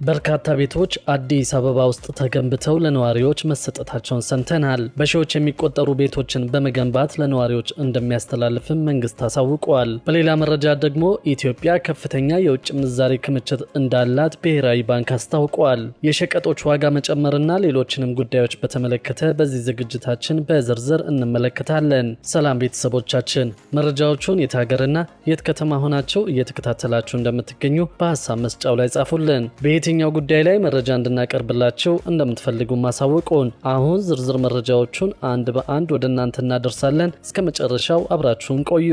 በርካታ ቤቶች አዲስ አበባ ውስጥ ተገንብተው ለነዋሪዎች መሰጠታቸውን ሰምተናል። በሺዎች የሚቆጠሩ ቤቶችን በመገንባት ለነዋሪዎች እንደሚያስተላልፍም መንግስት አሳውቋል። በሌላ መረጃ ደግሞ ኢትዮጵያ ከፍተኛ የውጭ ምንዛሬ ክምችት እንዳላት ብሔራዊ ባንክ አስታውቋል። የሸቀጦች ዋጋ መጨመርና ሌሎችንም ጉዳዮች በተመለከተ በዚህ ዝግጅታችን በዝርዝር እንመለከታለን። ሰላም ቤተሰቦቻችን፣ መረጃዎቹን የት ሀገርና የት ከተማ ሆናቸው እየተከታተላችሁ እንደምትገኙ በሀሳብ መስጫው ላይ ጻፉልን። በየትኛው ጉዳይ ላይ መረጃ እንድናቀርብላችሁ እንደምትፈልጉ ማሳወቁን። አሁን ዝርዝር መረጃዎቹን አንድ በአንድ ወደ እናንተ እናደርሳለን። እስከ መጨረሻው አብራችሁን ቆዩ።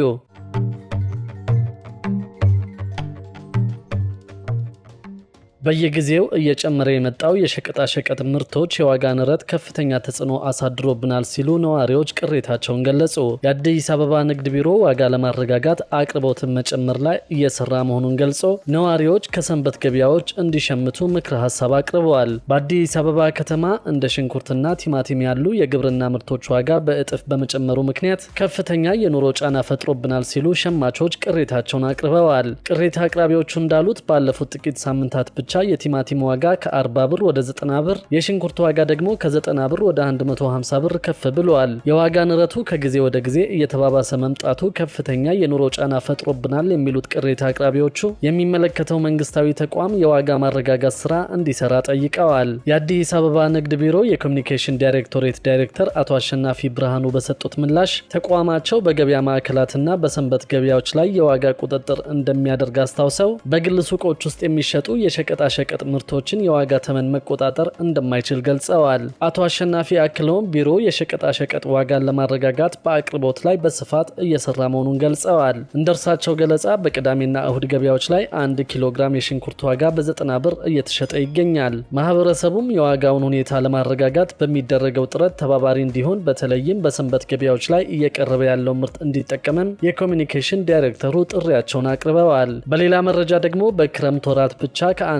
በየጊዜው እየጨመረ የመጣው የሸቀጣሸቀጥ ምርቶች የዋጋ ንረት ከፍተኛ ተጽዕኖ አሳድሮብናል ሲሉ ነዋሪዎች ቅሬታቸውን ገለጹ። የአዲስ አበባ ንግድ ቢሮ ዋጋ ለማረጋጋት አቅርቦትን መጨመር ላይ እየሰራ መሆኑን ገልጾ ነዋሪዎች ከሰንበት ገበያዎች እንዲሸምቱ ምክረ ሀሳብ አቅርበዋል። በአዲስ አበባ ከተማ እንደ ሽንኩርትና ቲማቲም ያሉ የግብርና ምርቶች ዋጋ በእጥፍ በመጨመሩ ምክንያት ከፍተኛ የኑሮ ጫና ፈጥሮብናል ሲሉ ሸማቾች ቅሬታቸውን አቅርበዋል። ቅሬታ አቅራቢዎቹ እንዳሉት ባለፉት ጥቂት ሳምንታት ብቻ የቲማቲም ዋጋ ከ40 ብር ወደ 90 ብር፣ የሽንኩርት ዋጋ ደግሞ ከ90 ብር ወደ 150 ብር ከፍ ብሏል። የዋጋ ንረቱ ከጊዜ ወደ ጊዜ እየተባባሰ መምጣቱ ከፍተኛ የኑሮ ጫና ፈጥሮብናል የሚሉት ቅሬታ አቅራቢዎቹ የሚመለከተው መንግስታዊ ተቋም የዋጋ ማረጋጋት ስራ እንዲሰራ ጠይቀዋል። የአዲስ አበባ ንግድ ቢሮ የኮሚኒኬሽን ዳይሬክቶሬት ዳይሬክተር አቶ አሸናፊ ብርሃኑ በሰጡት ምላሽ ተቋማቸው በገበያ ማዕከላትና በሰንበት ገበያዎች ላይ የዋጋ ቁጥጥር እንደሚያደርግ አስታውሰው በግል ሱቆች ውስጥ የሚሸጡ የሸቀጣ ሸቀጥ ምርቶችን የዋጋ ተመን መቆጣጠር እንደማይችል ገልጸዋል። አቶ አሸናፊ አክለውም ቢሮ የሸቀጣ ሸቀጥ ዋጋን ለማረጋጋት በአቅርቦት ላይ በስፋት እየሰራ መሆኑን ገልጸዋል። እንደ እርሳቸው ገለጻ በቅዳሜና እሁድ ገበያዎች ላይ 1 ኪሎ ግራም የሽንኩርት ዋጋ በ90 ብር እየተሸጠ ይገኛል። ማህበረሰቡም የዋጋውን ሁኔታ ለማረጋጋት በሚደረገው ጥረት ተባባሪ እንዲሆን በተለይም በሰንበት ገበያዎች ላይ እየቀረበ ያለው ምርት እንዲጠቀምም የኮሚኒኬሽን ዳይሬክተሩ ጥሪያቸውን አቅርበዋል። በሌላ መረጃ ደግሞ በክረምት ወራት ብቻ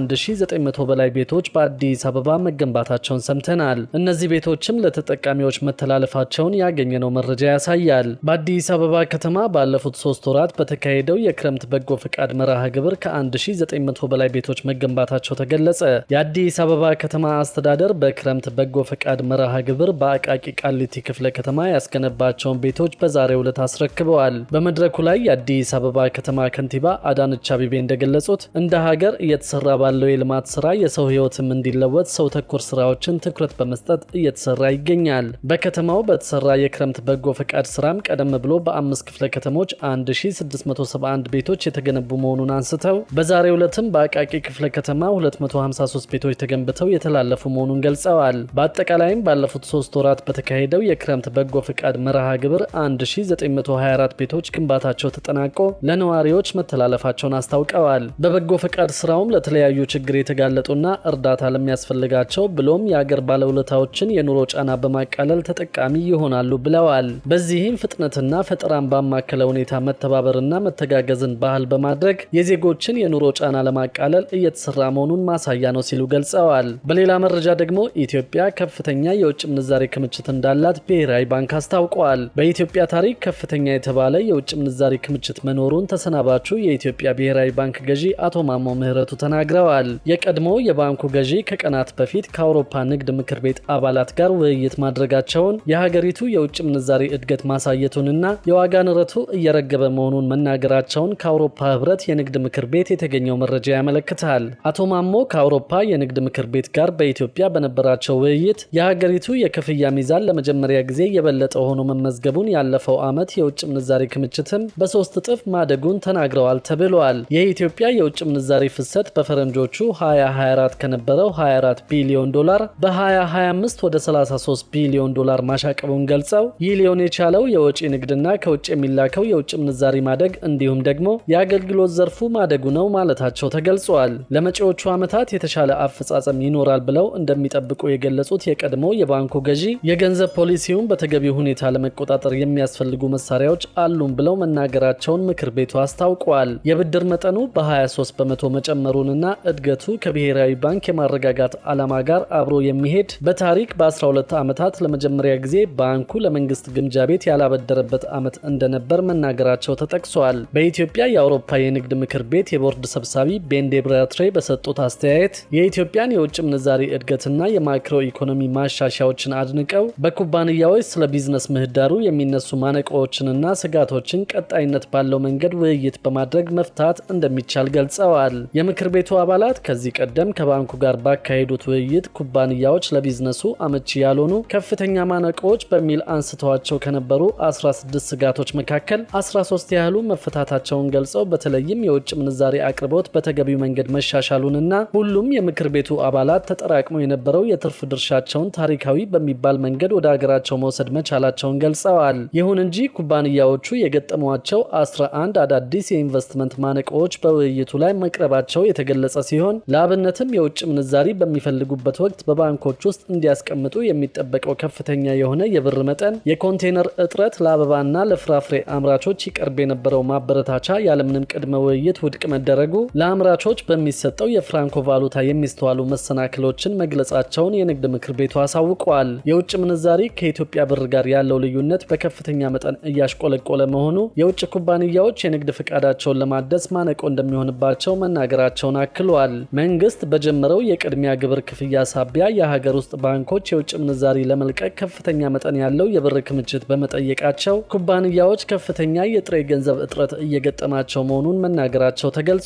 ከ1900 በላይ ቤቶች በአዲስ አበባ መገንባታቸውን ሰምተናል። እነዚህ ቤቶችም ለተጠቃሚዎች መተላለፋቸውን ያገኘነው መረጃ ያሳያል። በአዲስ አበባ ከተማ ባለፉት 3 ወራት በተካሄደው የክረምት በጎ ፈቃድ መርሃ ግብር ከ1900 በላይ ቤቶች መገንባታቸው ተገለጸ። የአዲስ አበባ ከተማ አስተዳደር በክረምት በጎ ፈቃድ መርሃ ግብር በአቃቂ ቃሊቲ ክፍለ ከተማ ያስገነባቸውን ቤቶች በዛሬው ዕለት አስረክበዋል። በመድረኩ ላይ የአዲስ አበባ ከተማ ከንቲባ አዳነች አቤቤ እንደገለጹት እንደ ሀገር እየተሰራ ባለው የልማት ስራ የሰው ህይወትም እንዲለወጥ ሰው ተኮር ስራዎችን ትኩረት በመስጠት እየተሰራ ይገኛል። በከተማው በተሰራ የክረምት በጎ ፈቃድ ስራም ቀደም ብሎ በ5 ክፍለ ከተሞች 1671 ቤቶች የተገነቡ መሆኑን አንስተው በዛሬው ዕለትም በአቃቂ ክፍለ ከተማ 253 ቤቶች ተገንብተው የተላለፉ መሆኑን ገልጸዋል። በአጠቃላይም ባለፉት 3 ወራት በተካሄደው የክረምት በጎ ፈቃድ መርሃ ግብር 1924 ቤቶች ግንባታቸው ተጠናቆ ለነዋሪዎች መተላለፋቸውን አስታውቀዋል። በበጎ ፈቃድ ስራውም ለተለያዩ ችግር የተጋለጡና እርዳታ ለሚያስፈልጋቸው ብሎም የአገር ባለውለታዎችን የኑሮ ጫና በማቃለል ተጠቃሚ ይሆናሉ ብለዋል። በዚህም ፍጥነትና ፈጠራን ባማከለ ሁኔታ መተባበርና መተጋገዝን ባህል በማድረግ የዜጎችን የኑሮ ጫና ለማቃለል እየተሰራ መሆኑን ማሳያ ነው ሲሉ ገልጸዋል። በሌላ መረጃ ደግሞ ኢትዮጵያ ከፍተኛ የውጭ ምንዛሬ ክምችት እንዳላት ብሔራዊ ባንክ አስታውቋል። በኢትዮጵያ ታሪክ ከፍተኛ የተባለ የውጭ ምንዛሬ ክምችት መኖሩን ተሰናባቹ የኢትዮጵያ ብሔራዊ ባንክ ገዢ አቶ ማሞ ምህረቱ ተናግረዋል። የቀድሞ የባንኩ ገዢ ከቀናት በፊት ከአውሮፓ ንግድ ምክር ቤት አባላት ጋር ውይይት ማድረጋቸውን የሀገሪቱ የውጭ ምንዛሬ እድገት ማሳየቱንና የዋጋ ንረቱ እየረገበ መሆኑን መናገራቸውን ከአውሮፓ ህብረት የንግድ ምክር ቤት የተገኘው መረጃ ያመለክታል። አቶ ማሞ ከአውሮፓ የንግድ ምክር ቤት ጋር በኢትዮጵያ በነበራቸው ውይይት የሀገሪቱ የክፍያ ሚዛን ለመጀመሪያ ጊዜ የበለጠ ሆኖ መመዝገቡን፣ ያለፈው ዓመት የውጭ ምንዛሬ ክምችትም በ3 እጥፍ ማደጉን ተናግረዋል ተብሏል። የኢትዮጵያ የውጭ ምንዛሬ ፍሰት በፈረንጆቹ 2024 ከነበረው 24 ቢሊዮን ዶላር በ2025 ወደ 33 ቢሊዮን ዶላር ማሻቀቡን ገልጸው ይህ ሊሆን የቻለው የወጪ ንግድና ከውጭ የሚላከው የውጭ ምንዛሪ ማደግ እንዲሁም ደግሞ የአገልግሎት ዘርፉ ማደጉ ነው ማለታቸው ተገልጿል። ለመጪዎቹ ዓመታት የተሻለ አፈጻጸም ይኖራል ብለው እንደሚጠብቁ የገለጹት የቀድሞ የባንኩ ገዢ የገንዘብ ፖሊሲውን በተገቢው ሁኔታ ለመቆጣጠር የሚያስፈልጉ መሳሪያዎች አሉን ብለው መናገራቸውን ምክር ቤቱ አስታውቋል። የብድር መጠኑ በ23 በመቶ መጨመሩንና እድገቱ ከብሔራዊ ባንክ የማረጋጋት ዓላማ ጋር አብሮ የሚሄድ በታሪክ በ12 ዓመታት ለመጀመሪያ ጊዜ ባንኩ ለመንግስት ግምጃ ቤት ያላበደረበት ዓመት እንደነበር መናገራቸው ተጠቅሷል። በኢትዮጵያ የአውሮፓ የንግድ ምክር ቤት የቦርድ ሰብሳቢ ቤንዴ ብራትሬ በሰጡት አስተያየት የኢትዮጵያን የውጭ ምንዛሪ እድገትና የማክሮ ኢኮኖሚ ማሻሻያዎችን አድንቀው በኩባንያዎች ስለ ቢዝነስ ምህዳሩ የሚነሱ ማነቆዎችንና ስጋቶችን ቀጣይነት ባለው መንገድ ውይይት በማድረግ መፍታት እንደሚቻል ገልጸዋል። የምክር ቤቱ አባላት ከዚህ ቀደም ከባንኩ ጋር ባካሄዱት ውይይት ኩባንያዎች ለቢዝነሱ አመቺ ያልሆኑ ከፍተኛ ማነቆዎች በሚል አንስተዋቸው ከነበሩ 16 ስጋቶች መካከል 13 ያህሉ መፈታታቸውን ገልጸው በተለይም የውጭ ምንዛሪ አቅርቦት በተገቢው መንገድ መሻሻሉንና ሁሉም የምክር ቤቱ አባላት ተጠራቅሞ የነበረው የትርፍ ድርሻቸውን ታሪካዊ በሚባል መንገድ ወደ ሀገራቸው መውሰድ መቻላቸውን ገልጸዋል። ይሁን እንጂ ኩባንያዎቹ የገጠሟቸው 11 አዳዲስ የኢንቨስትመንት ማነቆዎች በውይይቱ ላይ መቅረባቸው የተገለጸ ሲሆን ለአብነትም የውጭ ምንዛሪ በሚፈልጉበት ወቅት በባንኮች ውስጥ እንዲያስቀምጡ የሚጠበቀው ከፍተኛ የሆነ የብር መጠን፣ የኮንቴነር እጥረት፣ ለአበባና ለፍራፍሬ አምራቾች ይቀርብ የነበረው ማበረታቻ ያለምንም ቅድመ ውይይት ውድቅ መደረጉ፣ ለአምራቾች በሚሰጠው የፍራንኮ ቫሉታ የሚስተዋሉ መሰናክሎችን መግለጻቸውን የንግድ ምክር ቤቱ አሳውቀዋል። የውጭ ምንዛሪ ከኢትዮጵያ ብር ጋር ያለው ልዩነት በከፍተኛ መጠን እያሽቆለቆለ መሆኑ የውጭ ኩባንያዎች የንግድ ፍቃዳቸውን ለማደስ ማነቆ እንደሚሆንባቸው መናገራቸውን አክሏል። መንግስት በጀመረው የቅድሚያ ግብር ክፍያ ሳቢያ የሀገር ውስጥ ባንኮች የውጭ ምንዛሪ ለመልቀቅ ከፍተኛ መጠን ያለው የብር ክምችት በመጠየቃቸው ኩባንያዎች ከፍተኛ የጥሬ ገንዘብ እጥረት እየገጠማቸው መሆኑን መናገራቸው ተገልጿል።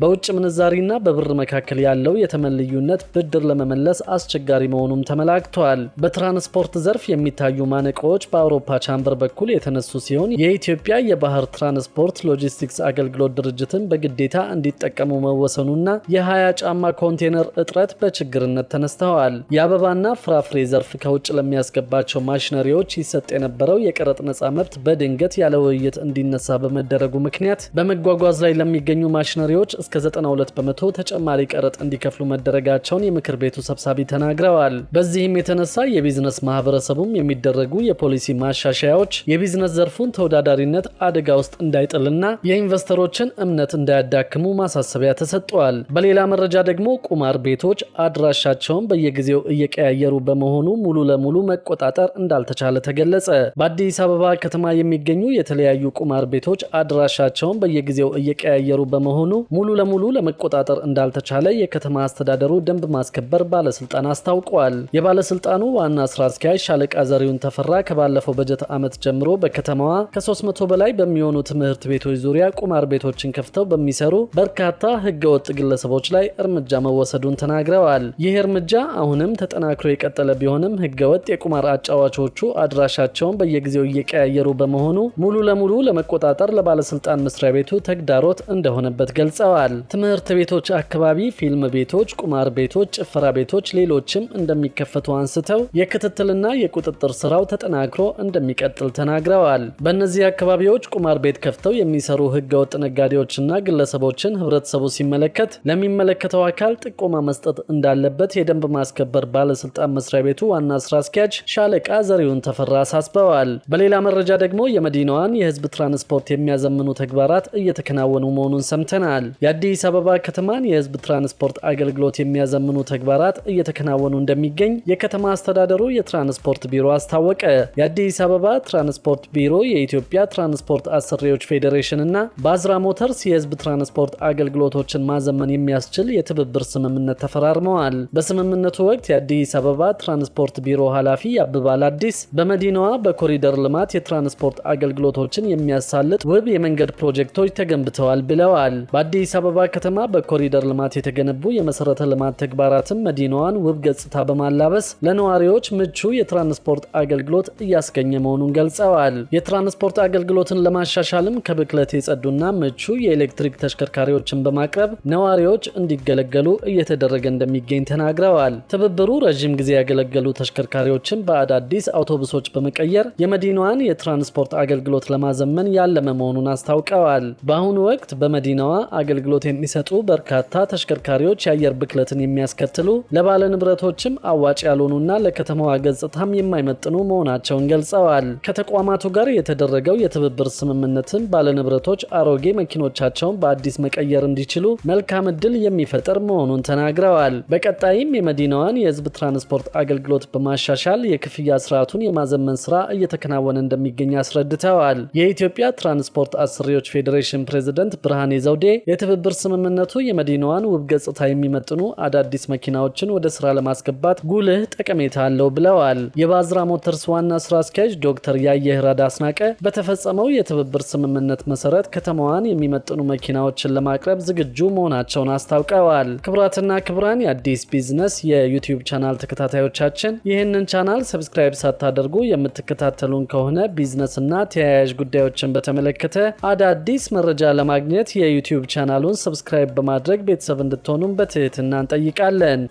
በውጭ ምንዛሪና በብር መካከል ያለው የተመን ልዩነት ብድር ለመመለስ አስቸጋሪ መሆኑም ተመላክቷል። በትራንስፖርት ዘርፍ የሚታዩ ማነቆዎች በአውሮፓ ቻምበር በኩል የተነሱ ሲሆን የኢትዮጵያ የባህር ትራንስፖርት ሎጂስቲክስ አገልግሎት ድርጅትን በግዴታ እንዲጠቀሙ መወሰኑና የ20 ጫማ ኮንቴነር እጥረት በችግርነት ተነስተዋል። የአበባና ፍራፍሬ ዘርፍ ከውጭ ለሚያስገባቸው ማሽነሪዎች ይሰጥ የነበረው የቀረጥ ነጻ መብት በድንገት ያለ ውይይት እንዲነሳ በመደረጉ ምክንያት በመጓጓዝ ላይ ለሚገኙ ማሽነሪዎች እስከ 92 በመቶ ተጨማሪ ቀረጥ እንዲከፍሉ መደረጋቸውን የምክር ቤቱ ሰብሳቢ ተናግረዋል። በዚህም የተነሳ የቢዝነስ ማህበረሰቡም የሚደረጉ የፖሊሲ ማሻሻያዎች የቢዝነስ ዘርፉን ተወዳዳሪነት አደጋ ውስጥ እንዳይጥልና የኢንቨስተሮችን እምነት እንዳያዳክሙ ማሳሰቢያ ተሰጥቷል። በሌላ መረጃ ደግሞ ቁማር ቤቶች አድራሻቸውን በየጊዜው እየቀያየሩ በመሆኑ ሙሉ ለሙሉ መቆጣጠር እንዳልተቻለ ተገለጸ። በአዲስ አበባ ከተማ የሚገኙ የተለያዩ ቁማር ቤቶች አድራሻቸውን በየጊዜው እየቀያየሩ በመሆኑ ሙሉ ለሙሉ ለመቆጣጠር እንዳልተቻለ የከተማ አስተዳደሩ ደንብ ማስከበር ባለስልጣን አስታውቋል። የባለስልጣኑ ዋና ስራ አስኪያጅ ሻለቃ ዘሪሁን ተፈራ ከባለፈው በጀት ዓመት ጀምሮ በከተማዋ ከ300 በላይ በሚሆኑ ትምህርት ቤቶች ዙሪያ ቁማር ቤቶችን ከፍተው በሚሰሩ በርካታ ህገወጥ ግለሰቦች ላይ እርምጃ መወሰዱን ተናግረዋል። ይህ እርምጃ አሁንም ተጠናክሮ የቀጠለ ቢሆንም ህገወጥ የቁማር አጫዋቾቹ አድራሻቸውን በየጊዜው እየቀያየሩ በመሆኑ ሙሉ ለሙሉ ለመቆጣጠር ለባለስልጣን መስሪያ ቤቱ ተግዳሮት እንደሆነበት ገልጸዋል። ትምህርት ቤቶች አካባቢ ፊልም ቤቶች፣ ቁማር ቤቶች፣ ጭፈራ ቤቶች፣ ሌሎችም እንደሚከፈቱ አንስተው የክትትልና የቁጥጥር ስራው ተጠናክሮ እንደሚቀጥል ተናግረዋል። በእነዚህ አካባቢዎች ቁማር ቤት ከፍተው የሚሰሩ ህገወጥ ነጋዴዎችና ግለሰቦችን ህብረተሰቡ ሲመለከት ለሚመለከተው አካል ጥቆማ መስጠት እንዳለበት የደንብ ማስከበር ባለስልጣን መስሪያ ቤቱ ዋና ስራ አስኪያጅ ሻለቃ ዘሪሁን ተፈራ አሳስበዋል። በሌላ መረጃ ደግሞ የመዲናዋን የህዝብ ትራንስፖርት የሚያዘምኑ ተግባራት እየተከናወኑ መሆኑን ሰምተናል። የአዲስ አበባ ከተማን የህዝብ ትራንስፖርት አገልግሎት የሚያዘምኑ ተግባራት እየተከናወኑ እንደሚገኝ የከተማ አስተዳደሩ የትራንስፖርት ቢሮ አስታወቀ። የአዲስ አበባ ትራንስፖርት ቢሮ የኢትዮጵያ ትራንስፖርት አሰሪዎች ፌዴሬሽን እና ባዝራ ሞተርስ የህዝብ ትራንስፖርት አገልግሎቶችን ማዘመን የሚያስችል የትብብር ስምምነት ተፈራርመዋል። በስምምነቱ ወቅት የአዲስ አበባ ትራንስፖርት ቢሮ ኃላፊ አብባል አዲስ በመዲናዋ በኮሪደር ልማት የትራንስፖርት አገልግሎቶችን የሚያሳልጥ ውብ የመንገድ ፕሮጀክቶች ተገንብተዋል ብለዋል። በአዲስ አበባ ከተማ በኮሪደር ልማት የተገነቡ የመሰረተ ልማት ተግባራትም መዲናዋን ውብ ገጽታ በማላበስ ለነዋሪዎች ምቹ የትራንስፖርት አገልግሎት እያስገኘ መሆኑን ገልጸዋል። የትራንስፖርት አገልግሎትን ለማሻሻልም ከብክለት የጸዱና ምቹ የኤሌክትሪክ ተሽከርካሪዎችን በማቅረብ ነዋሪዎች እንዲገለገሉ እየተደረገ እንደሚገኝ ተናግረዋል። ትብብሩ ረዥም ጊዜ ያገለገሉ ተሽከርካሪዎችን በአዳዲስ አውቶቡሶች በመቀየር የመዲናዋን የትራንስፖርት አገልግሎት ለማዘመን ያለመ መሆኑን አስታውቀዋል። በአሁኑ ወቅት በመዲናዋ አገልግሎት የሚሰጡ በርካታ ተሽከርካሪዎች የአየር ብክለትን የሚያስከትሉ ለባለ ንብረቶችም አዋጭ ያልሆኑና ለከተማዋ ገጽታም የማይመጥኑ መሆናቸውን ገልጸዋል። ከተቋማቱ ጋር የተደረገው የትብብር ስምምነትን ባለ ንብረቶች አሮጌ መኪኖቻቸውን በአዲስ መቀየር እንዲችሉ መልካም ዕድል እድል የሚፈጥር መሆኑን ተናግረዋል። በቀጣይም የመዲናዋን የህዝብ ትራንስፖርት አገልግሎት በማሻሻል የክፍያ ስርዓቱን የማዘመን ስራ እየተከናወነ እንደሚገኝ አስረድተዋል። የኢትዮጵያ ትራንስፖርት አሰሪዎች ፌዴሬሽን ፕሬዝዳንት ብርሃኔ ዘውዴ የትብብር ስምምነቱ የመዲናዋን ውብ ገጽታ የሚመጥኑ አዳዲስ መኪናዎችን ወደ ስራ ለማስገባት ጉልህ ጠቀሜታ አለው ብለዋል። የባዝራ ሞተርስ ዋና ስራ አስኪያጅ ዶክተር ያየህራዳ አስናቀ በተፈጸመው የትብብር ስምምነት መሰረት ከተማዋን የሚመጥኑ መኪናዎችን ለማቅረብ ዝግጁ መሆናቸውን አስታውቀዋል። ክቡራትና ክቡራን የአዲስ ቢዝነስ የዩቲዩብ ቻናል ተከታታዮቻችን ይህንን ቻናል ሰብስክራይብ ሳታደርጉ የምትከታተሉን ከሆነ ቢዝነስና ተያያዥ ጉዳዮችን በተመለከተ አዳዲስ መረጃ ለማግኘት የዩቲዩብ ቻናሉን ሰብስክራይብ በማድረግ ቤተሰብ እንድትሆኑም በትህትና እንጠይቃለን።